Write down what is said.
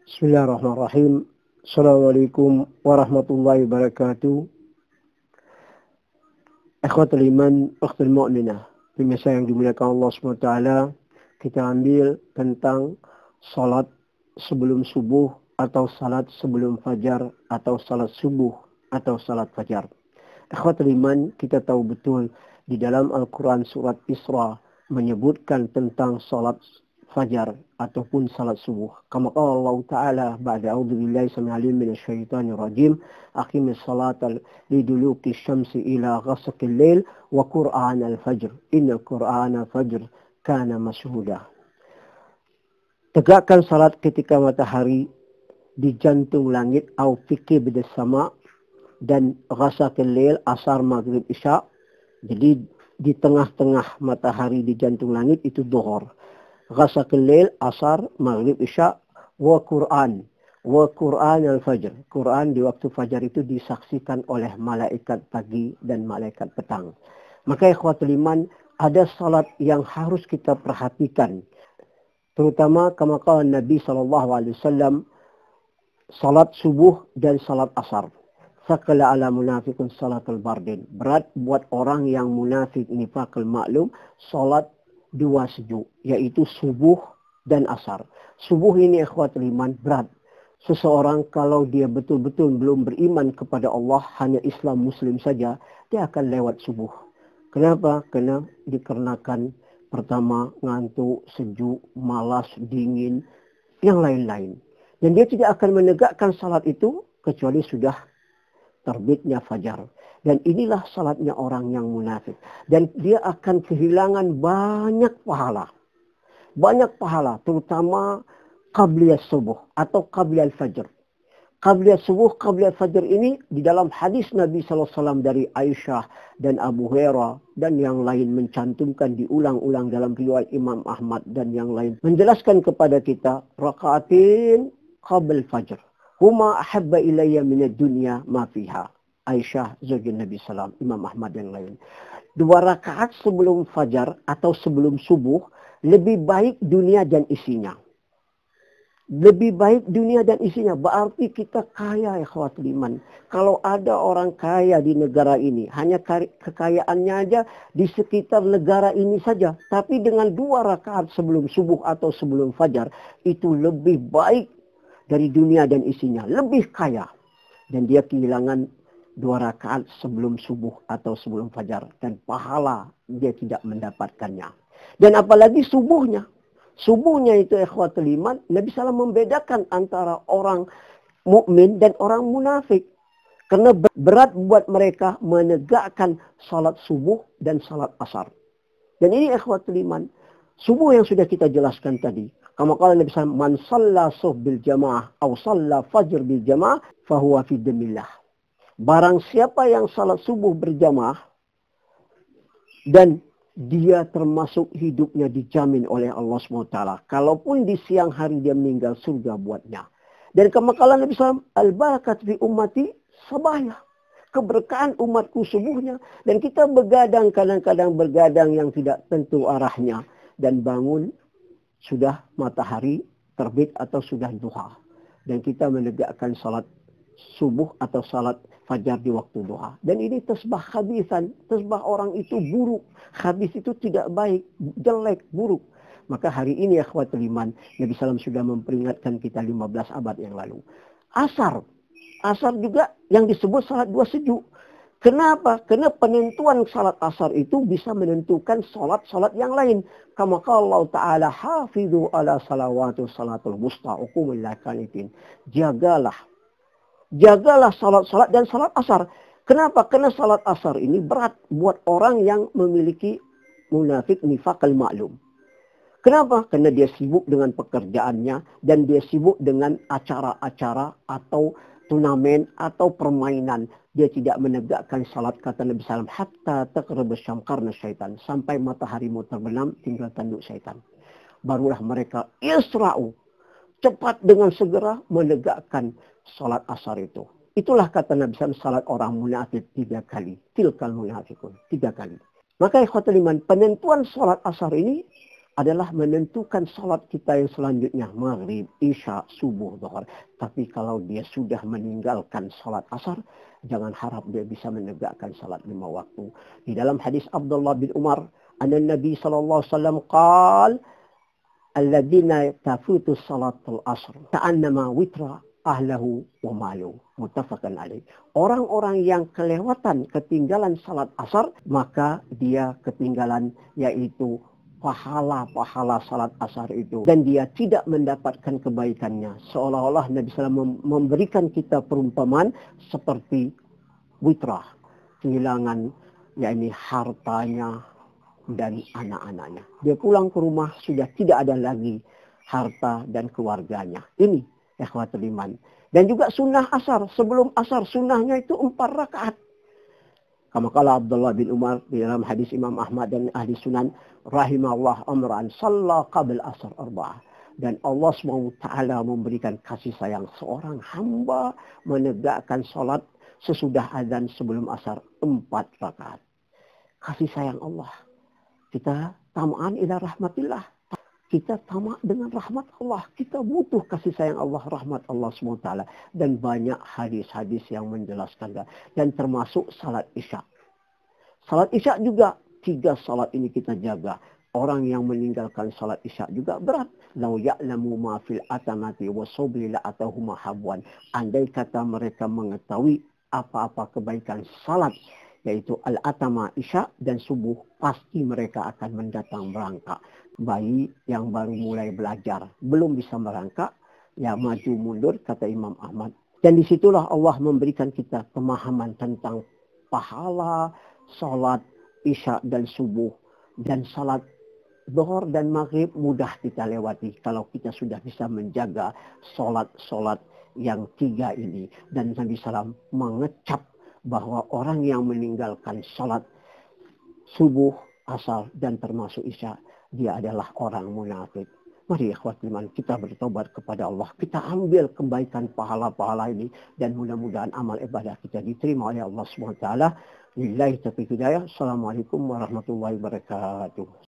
Bismillahirrahmanirrahim. Assalamualaikum warahmatullahi wabarakatuh. Ikhwatul iman, ukhtul mu'minah. Pemirsa yang dimuliakan Allah SWT, kita ambil tentang salat sebelum subuh atau salat sebelum fajar atau salat subuh atau salat fajar. Ikhwatul iman, kita tahu betul di dalam Al-Quran surat Isra menyebutkan tentang salat fajar ataupun salat subuh. Kama qala Allah Ta'ala ba'da a'udzu billahi samil alim minasyaitonir rajim, aqimis salata liduluki syamsi ila ghasaqil lail wa qur'anal fajr inna qur'anal fajr kana mashhuda. Tegakkan salat ketika matahari di jantung langit au fikir bidas sama dan ghasaqil lail asar maghrib isya. Jadi di tengah-tengah matahari di jantung langit itu dhuhur. Ghasaqil lail asar maghrib isya wa Quran al-fajr. Quran di waktu fajar itu disaksikan oleh malaikat pagi dan malaikat petang. Maka ikhwatul iman, ada salat yang harus kita perhatikan. Terutama kama qala Nabi SAW, salat subuh dan salat asar. Sakala ala munafiqun salatul bardin. Berat buat orang yang munafik nifaqul maklum, salat dua sejuk, yaitu subuh dan asar. Subuh ini ikhwatul iman berat. Seseorang kalau dia betul-betul belum beriman kepada Allah, hanya Islam Muslim saja, dia akan lewat subuh. Kenapa? Karena dikarenakan pertama ngantuk, sejuk, malas, dingin, yang lain-lain. Dan dia tidak akan menegakkan salat itu kecuali sudah terbitnya fajar. Dan inilah salatnya orang yang munafik. Dan dia akan kehilangan banyak pahala. Banyak pahala, terutama qabliyah subuh atau qabliyah fajr. Qabliyah subuh, qabliyah fajr ini di dalam hadis Nabi SAW dari Aisyah dan Abu Hurairah dan yang lain mencantumkan diulang-ulang dalam riwayat Imam Ahmad dan yang lain. Menjelaskan kepada kita, rakaatin qabl fajr. Huma ahabba ilayya minad dunya ma fiha. Aisyah zaujun Nabi SAW, Imam Ahmad yang lain. 2 rakaat sebelum fajar atau sebelum subuh lebih baik dunia dan isinya. Lebih baik dunia dan isinya. Berarti kita kaya ikhwatul iman. Kalau ada orang kaya di negara ini, hanya kekayaannya aja di sekitar negara ini saja. Tapi dengan 2 rakaat sebelum subuh atau sebelum fajar, itu lebih baik dari dunia dan isinya. Lebih kaya. Dan dia kehilangan 2 rakaat sebelum subuh atau sebelum fajar. Dan pahala dia tidak mendapatkannya. Dan apalagi subuhnya. Subuhnya itu ikhwatul iman. Nabi SAW membedakan antara orang mukmin dan orang munafik. Karena berat buat mereka menegakkan salat subuh dan salat asar. Dan ini ikhwatul iman. Subuh yang sudah kita jelaskan tadi. Kama qala Nabi SAW, man shalla subuh bil jamaah atau shalla fajr bil jamaah fahuwa fi damillah. Barang siapa yang salat subuh berjamaah dan dia termasuk hidupnya dijamin oleh Allah SWT. Kalaupun di siang hari dia meninggal, surga buatnya. Dan kemakalan Nabi SAW, al-barakat fi ummati sabaya. Keberkahan umatku subuhnya. Dan kita begadang, kadang-kadang begadang yang tidak tentu arahnya. Dan bangun sudah matahari terbit atau sudah duha. Dan kita menegakkan salat subuh atau salat fajar di waktu duha. Dan ini tasbah khabisan. Tasbah orang itu buruk. Khabis itu tidak baik, jelek, buruk. Maka hari ini akhwatul iman, Nabi SAW sudah memperingatkan kita 15 abad yang lalu. Asar. Asar juga yang disebut salat 2 sejuk. Kenapa? Karena penentuan salat asar itu bisa menentukan salat-salat yang lain. Kama qala Allah Ta'ala, hafidhu ala salawatu salatul wusta uqumul lakanitin. Jagalah salat-salat dan salat asar. Kenapa? Karena salat asar ini berat buat orang yang memiliki munafik nifaqal maklum. Kenapa? Karena dia sibuk dengan pekerjaannya dan dia sibuk dengan acara-acara atau turnamen atau permainan. Dia tidak menegakkan salat, kata Nabi SAW, hatta taqrab syamqarna syaitan. Sampai matahari mau terbenam, tinggal tanduk syaitan. Barulah mereka isra'u. Cepat dengan segera menegakkan salat asar itu. Itulah kata Nabi SAW, salat orang munafik 3 kali. Tilkal munafikun, 3 kali. Maka ikhwatul iman, penentuan salat asar ini adalah menentukan salat kita yang selanjutnya, maghrib, isya, subuh, zuhur. Tapi kalau dia sudah meninggalkan salat asar, jangan harap dia bisa menegakkan salat 5 waktu. Di dalam hadis Abdullah bin Umar, anna Nabi sallallahu alaihi wasallam qaal, alladzina tafutu salatul asr ka'annama witra ahlahu wa malu, muttafaqan alaih. Orang-orang yang kelewatan, ketinggalan salat asar, maka dia ketinggalan yaitu pahala-pahala salat asar itu, dan dia tidak mendapatkan kebaikannya. Seolah-olah Nabi SAW memberikan kita perumpamaan seperti witrah, kehilangan yakni hartanya dan anak-anaknya. Dia pulang ke rumah sudah tidak ada lagi harta dan keluarganya. Ini ikhwatul iman. Dan juga sunnah asar, sebelum asar sunnahnya itu 4 rakaat. Kama qala Abdullah bin Umar di dalam hadis Imam Ahmad dan ahli sunan, rahimahullah amran shalla qabl asar 4. Dan Allah SWT memberikan kasih sayang seorang hamba menegakkan salat sesudah azan sebelum asar 4 rakaat. Kasih sayang Allah. Kita tamaan ila rahmatillah. Kita tamak dengan rahmat Allah. Kita butuh kasih sayang Allah, rahmat Allah SWT. Dan banyak hadis-hadis yang menjelaskan. Dan termasuk salat isya. Salat isya juga. 3 salat ini kita jaga. Orang yang meninggalkan salat isya juga berat. Lau ya'lamu ma fil atamati wa sobli la'atahuma habwan. Andai kata mereka mengetahui apa-apa kebaikan salat, yaitu al-atama, isya dan subuh, pasti mereka akan mendatang merangkak. Bayi yang baru mulai belajar, belum bisa merangkak, ya maju mundur, kata Imam Ahmad. Dan disitulah Allah memberikan kita pemahaman tentang pahala salat isya dan subuh. Dan salat zuhur dan maghrib mudah kita lewati kalau kita sudah bisa menjaga salat-salat yang 3 ini. Dan Nabi SAW mengecap bahwa orang yang meninggalkan salat subuh, asar, dan termasuk isya, dia adalah orang munafik. Mari ikhwatul iman, kita bertobat kepada Allah. Kita ambil kebaikan pahala-pahala ini. Dan mudah-mudahan amal ibadah kita diterima oleh Allah SWT. Lillahi taufiq hidayah. Assalamualaikum warahmatullahi wabarakatuh.